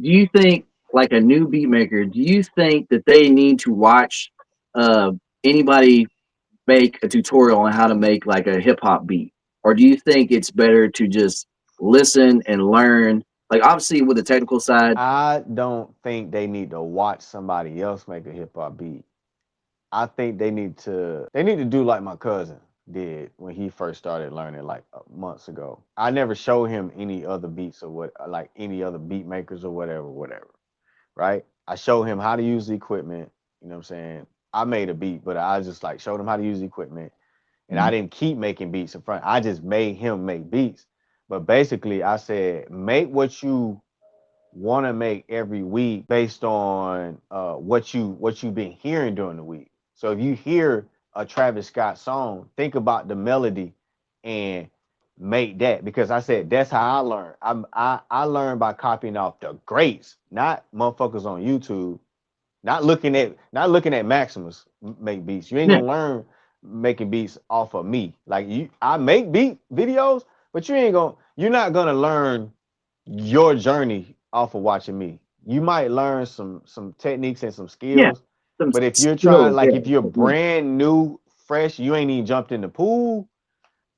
Do you think, like a new beat maker, do you think that they need to watch uh anybody make a tutorial on how to make like a hip hop beat? Or do you think it's better to just listen and learn? Like obviously with the technical side, I don't think they need to watch somebody else make a hip hop beat. I think they need to do like my cousin did when he first started learning like months ago. I never showed him any other beats or what like any other beat makers or whatever. Right? I showed him how to use the equipment. You know what I'm saying? I made a beat, but I just like showed him how to use the equipment, and I Mhm. didn't keep making beats in front. I just made him make beats. But basically, I said make what you want to make every week based on what you've been hearing during the week. So if you hear a Travis Scott song, think about the melody and make that, because I said that's how I learned. I learned by copying off the greats, not motherfuckers on YouTube. Not looking at Maximus make beats. You ain't Yeah, gonna learn making beats off of me. Like I make beat videos, but you're not gonna learn your journey off of watching me. You might learn some techniques and some yeah, skills, some but if you're trying, skills. like if you're Yeah. brand new, fresh, you ain't even jumped in the pool,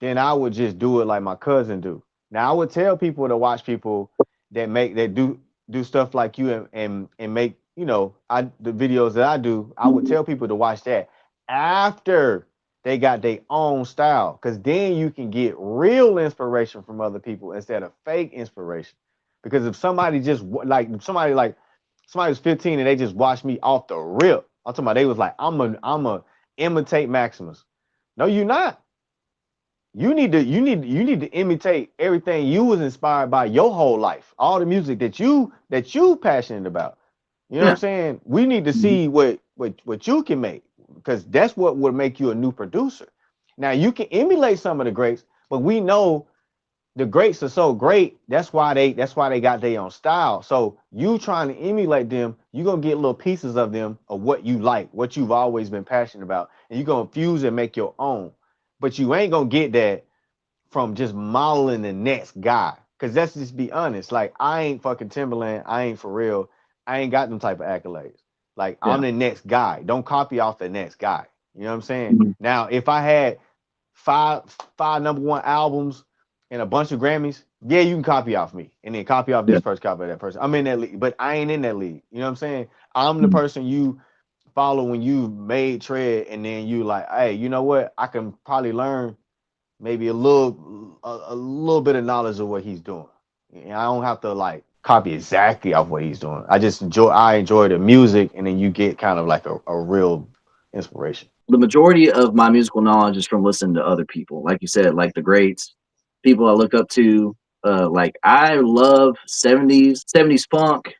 then I would just do it like my cousin do. Now I would tell people to watch people that do stuff like you, and make, the videos that I do. I would tell people to watch that after they got their own style, because then you can get real inspiration from other people instead of fake inspiration. Because if somebody just somebody was 15 and they just watched me off the rip, I'm talking about they was like, I'm a imitate Maximus. No, you're not. You need to imitate everything you was inspired by your whole life. All the music that you passionate about. You know what I'm Yeah. saying? We need to Mhm. see what you can make, because that's what would make you a new producer. Now you can emulate some of the greats, but we know the greats are so great. That's why they got their own style. So you trying to emulate them, you're gonna get little pieces of them of what you like, what you've always been passionate about, and you're gonna fuse and make your own. But you ain't gonna get that from just modeling the next guy. Cause let's just be honest. Like I ain't fucking Timberland. I ain't for real. I ain't got them type of accolades. Like I'm Yeah. the next guy. Don't copy off the next guy. You know what I'm saying? Mhm. Now, if I had five five number one albums and a bunch of Grammys, yeah, you can copy off me. And then copy off Yeah. this person, copy off that person. I'm in that league, but I ain't in that league. You know what I'm saying? I'm the Mhm. person you follow when you made Tread, and then you like, hey, you know what? I can probably learn maybe a little bit of knowledge of what he's doing. And I don't have to like copy exactly off what he's doing. I enjoy the music, and then you get kind of like a real inspiration. The majority of my musical knowledge is from listening to other people, like you said, like the greats, people I look up to. Like I love '70s funk,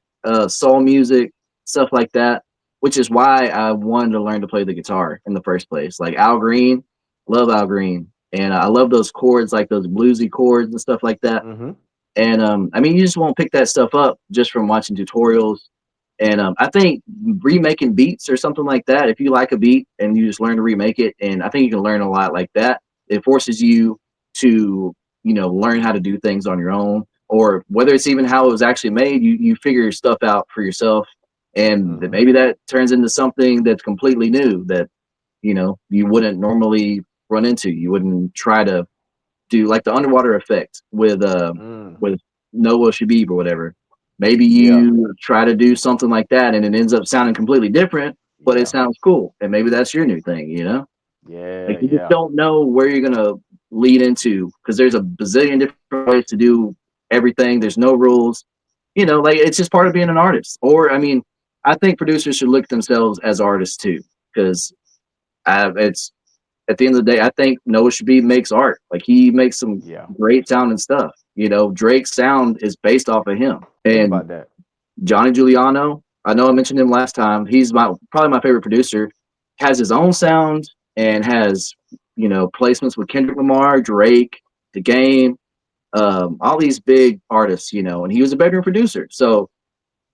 soul music, stuff like that, which is why I wanted to learn to play the guitar in the first place. Like Al Green, love Al Green, and I love those chords, like those bluesy chords and stuff like that. Mm-hmm. And I mean, you just won't pick that stuff up just from watching tutorials. And I think remaking beats or something like that, if you like a beat and you just learn to remake it, and I think you can learn a lot like that. It forces you to, learn how to do things on your own, or whether it's even how it was actually made, you figure stuff out for yourself. And Mm-hmm. maybe that turns into something that's completely new that, you wouldn't normally run into. You wouldn't try to do like the underwater effect Mm. with Noah Shabib or whatever. Maybe Yeah. you try to do something like that and it ends up sounding completely different, but it Yeah. sounds cool. And maybe that's your new thing. Yeah. Like you just Yeah. don't know where you're gonna lead into because there's a bazillion different ways to do everything. There's no rules. Like it's just part of being an artist. Or I mean, I think producers should look at themselves as artists too, because it's at the end of the day, I think Noah Shabib makes art. Like he makes some Yeah. great sounding stuff. Drake's sound is based off of him. Think And about that. Johnny Giuliano, I know I mentioned him last time. He's probably my favorite producer. Has his own sound and has placements with Kendrick Lamar, Drake, The Game, all these big artists. And he was a bedroom producer. So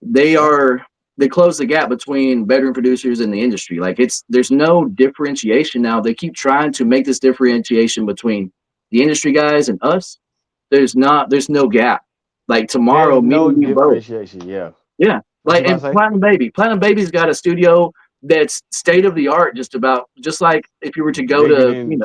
they are they close the gap between veteran producers and the industry. Like there's no differentiation now. They keep trying to make this differentiation between the industry guys and us. There's no gap. Like There's tomorrow, me no and you both. differentiation. Yeah. Yeah, What you like about and to say? Platinum Baby's got a studio that's state of the art, just about, just like if you were to go Bigger to, than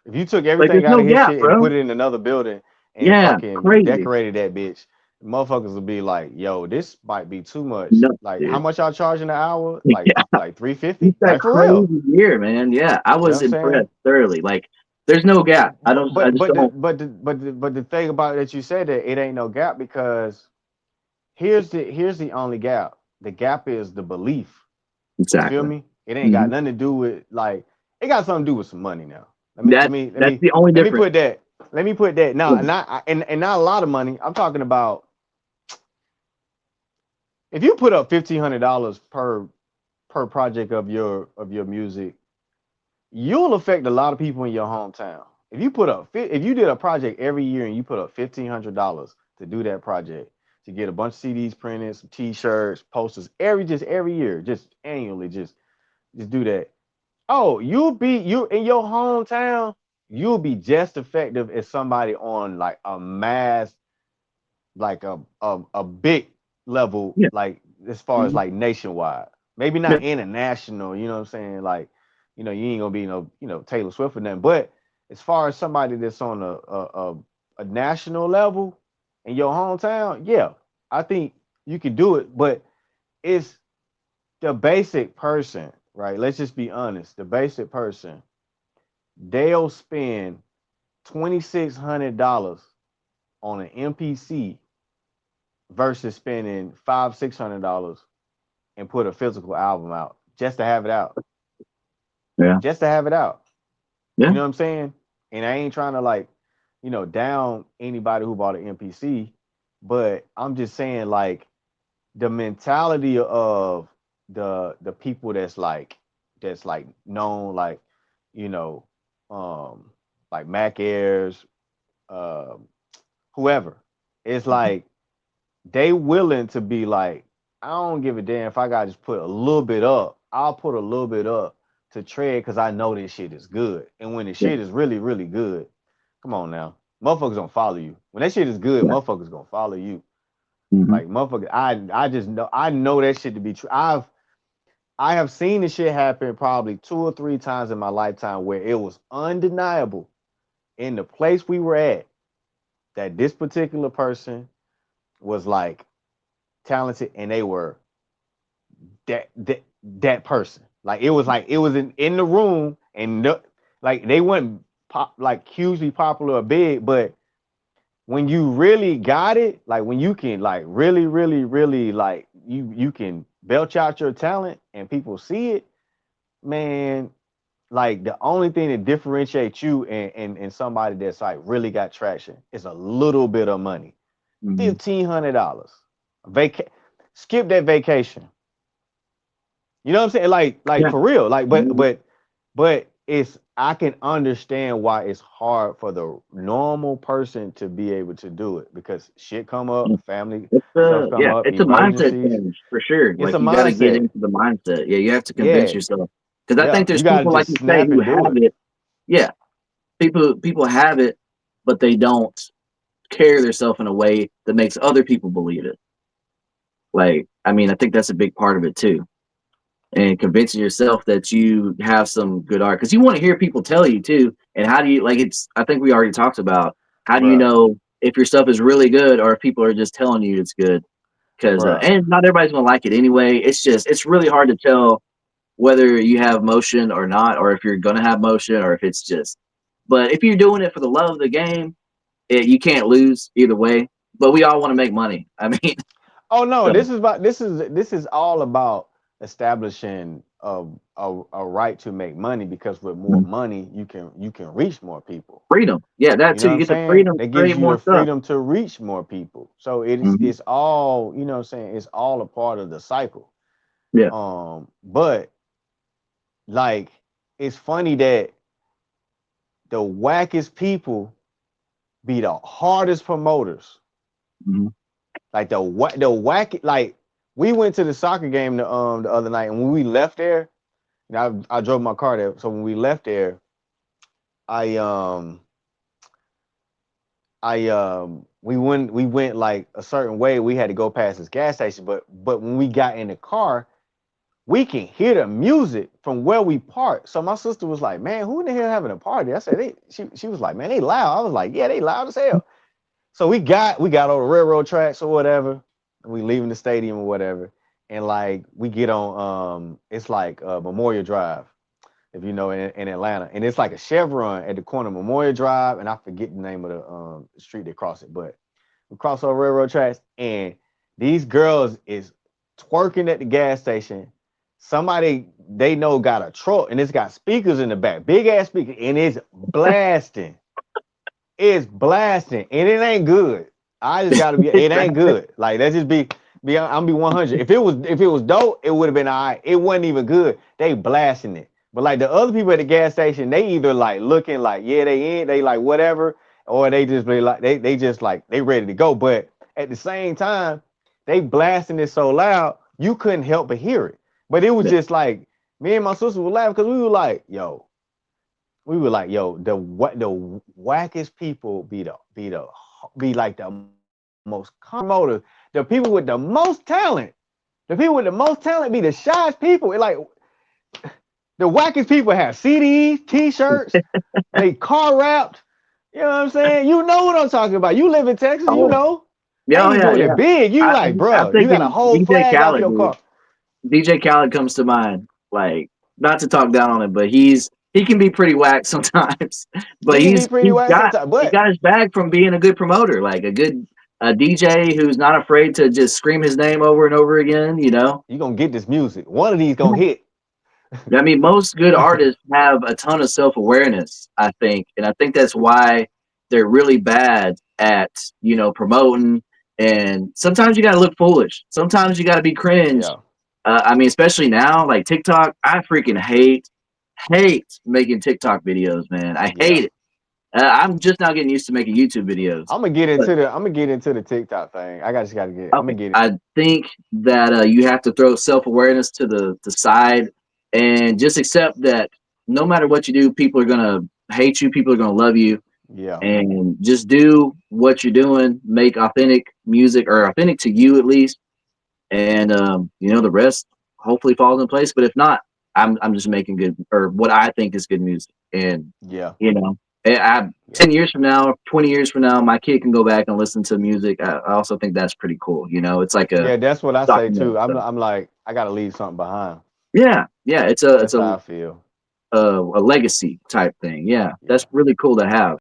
if you took like everything there's out no of his gap, shit and bro. put it in another building and Yeah, fucking crazy, decorated that bitch, motherfuckers would be like, yo, this might be too much. nuts, Like, how dude. much y'all charging an hour? Yeah, Like he's 350? got Like for real. crazy year, man. Yeah, I You know what was I'm saying? impressed thoroughly. Like, there's no gap. I just don't. But the thing about it that you said that it ain't no gap because here's the only gap. The gap is the belief. You feel Exactly. me? It ain't got Hmm. nothing to do with like it got something to do with some money now. That's the only Let me difference. put that. Let me put that now, Yeah, and not a lot of money. I'm talking about if you put up $1,500 per project of your music, you'll affect a lot of people in your hometown. If you did a project every year and you put up $1,500 to do that project, to get a bunch of CDs printed, some T-shirts, posters, just every year, just annually, just do that. Oh, you in your hometown, you'll be just effective as somebody on like a mass, like a big level, yeah, like as far as hmm, like nationwide. Maybe yeah, not international, you know what I'm saying? Like, you ain't gonna be Taylor Swift or nothing. But as far as somebody that's on a national level in your hometown, yeah, I think you can do it. But it's the basic person, right? Let's just be honest. The basic person, they'll spend $2,600 on an MPC versus spending $500-$600 and put a physical album out just to have it out, yeah, just to have it out. You yeah. know what I'm saying? And I ain't trying to like, down anybody who bought an MPC, but I'm just saying like the mentality of the people that's like known like, you know, um like Mac Airs, um whoever. It's like they willing to be like, I don't give a damn if I gotta just put a little bit up. I'll put a little bit up to trade because I know this shit is good. And when the Yeah. shit is really, really good, come on now. Motherfuckers gonna follow you. When that shit is good, Yeah. motherfuckers gonna follow you. Hmm. Like motherfuckers, I just know I know that shit to be true. I have seen this shit happen probably 2 or 3 times in my lifetime where it was undeniable in the place we were at that this particular person was like talented and they were that person. Like it was in the room and like they weren't like hugely popular or big, but when you really got it, like when you can like really, really, really like you can belch out your talent and people see it, man. Like the only thing that differentiates you and somebody that's like really got traction is a little bit of money. Hmm. $1,500. Skip that vacation. You know what I'm saying? Like Yeah. for real. Like, but Hmm. but but it's I can understand why it's hard for the normal person to be able to do it because shit come up, family stuff come up, It's a mindset emergencies. change for sure. It's a Like you got to get mindset. into the mindset. Yeah, you have to convince Yeah, yourself, because I yeah. think there's You gotta people like just you say snap who and do have it. it. Yeah, people have it, but they don't carry themselves in a way that makes other people believe it. Like, I mean, I think that's a big part of it too, and convincing yourself that you have some good art, because you want to hear people tell you too. And how do you, like, it's, I think we already talked about, how do you Bruh, know if your stuff is really good or if people are just telling you it's good? Because bruh. and not everybody's gonna like it anyway. It's really hard to tell whether you have motion or not, or if you're gonna have motion, or if it's just. But if you're doing it for the love of the game, you can't lose either way. But we all want to make money. I mean, Oh no, so this is all about establishing a right to make money because with more mhm. money you can reach more people. Freedom. Yeah, that You know too. what You I'm get the saying? freedom to That gives create you the more stuff. freedom to reach more people. So it's Hmm. it's all, you know what I'm saying? It's all a part of the cycle. Yeah. But like it's funny that the wackest people be the hardest promoters. Hmm. Like the whack like we went to the soccer game the other night and when we left there, I drove my car there. So when we left there, I we went like a certain way. We had to go past this gas station, but when we got in the car, we can hear the music from where we parked. So my sister was like, "Man, who in the hell having a party?" I said, She was like, "Man, they loud." I was like, "Yeah, they loud as hell." So we got on the railroad tracks or whatever, and we leaving the stadium or whatever, and like we get on it's like Memorial Drive, if you know, in Atlanta, and it's like a Chevron at the corner of Memorial Drive, and I forget the name of the street they cross it, but we cross over railroad tracks, and these girls is twerking at the gas station. Somebody they know got a truck, and it's got speakers in the back, big ass speakers, and it's blasting. It's blasting, and it ain't good. I just gotta be. It ain't good. Like let's just be. I'm be 100. If it was dope, it would have been alright. It wasn't even good. They blasting it. But like the other people at the gas station, they either like looking like yeah they in, they like whatever, or they just be like they just like they ready to go. But at the same time, they blasting it so loud you couldn't help but hear it. But it was just like me and my sister were laughing because we were like, yo, the wackest people be like the most promoter. The people with the most talent. The people with the most talent be the shyest people. It like the wackest people have CDs, T-shirts, they car wrapped. You know what I'm saying? You know what I'm talking about. You live in Texas, you Oh, know. yeah, They oh, be yeah, doing yeah. it big. You like, I'm bro, you got a thinking whole DJ flag off Khaled, your dude. car. DJ Khaled comes to mind. Like, not to talk down on it, but he can be pretty whack sometimes. But He can be pretty whack sometimes, he but got his bag from being a good promoter, like a good DJ who's not afraid to just scream his name over and over again. You know, you gonna get this music. One of these gonna hit. I mean, most good artists have a ton of self awareness, I think, and I think that's why they're really bad at promoting. And sometimes you got to look foolish. Sometimes you got to be cringe. Yeah. I mean, especially now, like TikTok, I freaking hate making TikTok videos, man. I hate Yeah. it. I'm just now getting used to making YouTube videos. But I'm gonna get into the TikTok thing. Just gotta get I'm okay, gonna get it. I think that you have to throw self awareness to the side and just accept that no matter what you do, people are gonna hate you. People are gonna love you, Yeah. and just do what you're doing. Make authentic music, or authentic to you at least, and the rest hopefully falls in place. But if not, I'm just making good, or what I think is good music, and Yeah. you know, I Yeah. 10 years from now, 20 years from now, my kid can go back and listen to music. I also think that's pretty cool. It's like a Yeah, that's what I say documentary too. I'm stuff. I'm like, I gotta leave something behind. Yeah, yeah, it's a That's how I feel. a legacy type thing. Yeah, that's Yeah. really cool to have.